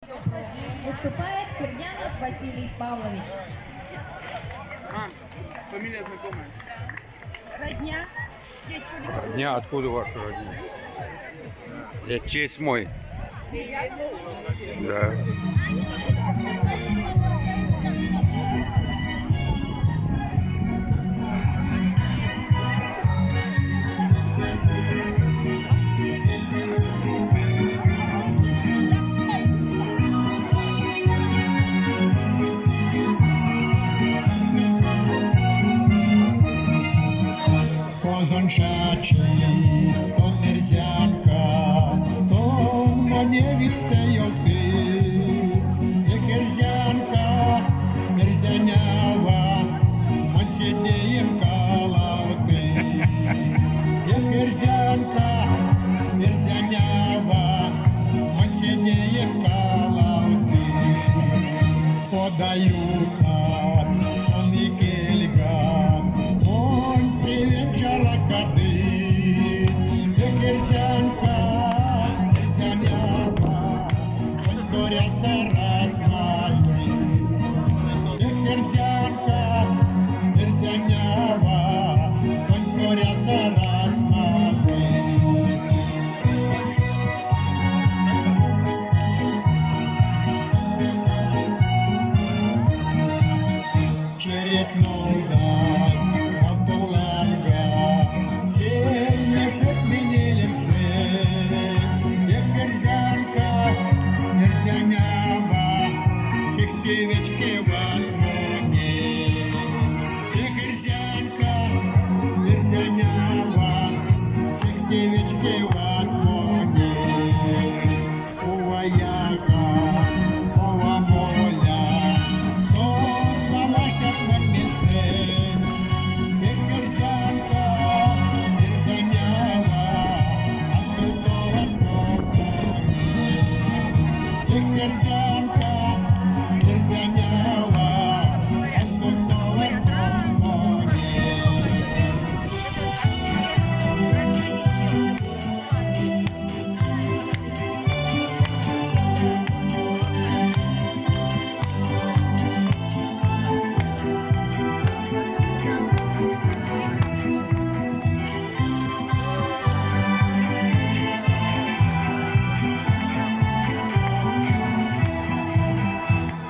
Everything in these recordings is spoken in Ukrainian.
Выступает Кирьянов Василий Павлович. Мам, фамилия знакомая. Родня. Родня, откуда ваша родня? Это честь мой. Да. Козончачий, то мерзянка, то мене відстає, як мерзянка, мерзянява, мон сидієм калавти. Як мерзянка, мерзянява, мон сидієм калавти. Подаю хат, он і кельга, он привет чаракаты. Мерзянка, мерзянява, он горяса размазы. Мерзянка, мерзянява, он горяса размазы. Черепнул даст обуланга, сильно всех менелицы. Эх, мерзянка, мерзянява, всех девочки в отмоне. Эх, мерзянка, мерзянява, всех девочки в отмоне. Ова яга, ова моля, мерзянка, мерзянява, аж готова помоне.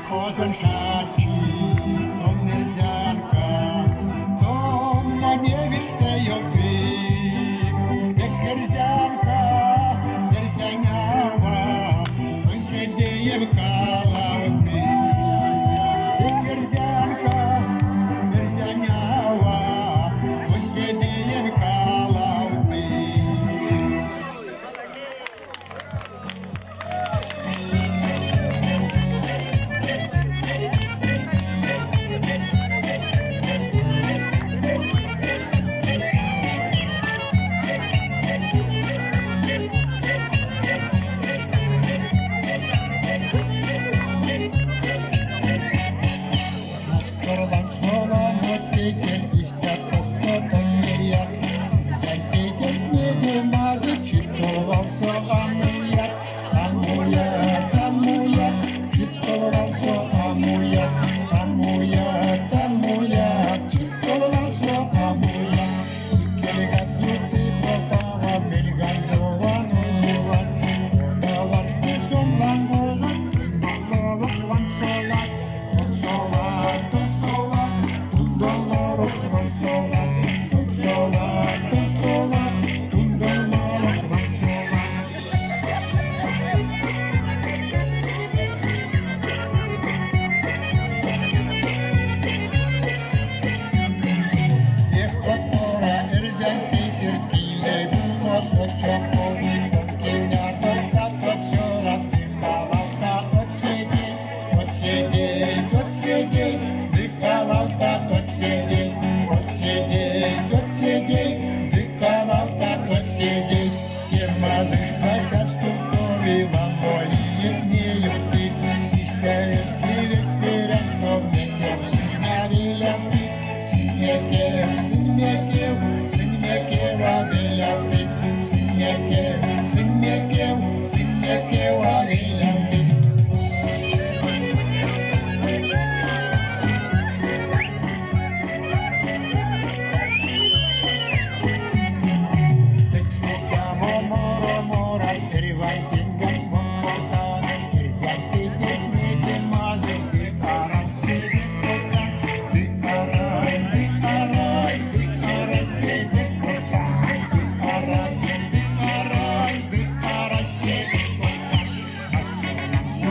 Козончачий, то мерзянка, то мене відстає, як мерзянка, мерзянява, он сидіє в калаві. Як мерзянка, мерзянява, он сидіє в калаві.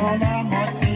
соломоти.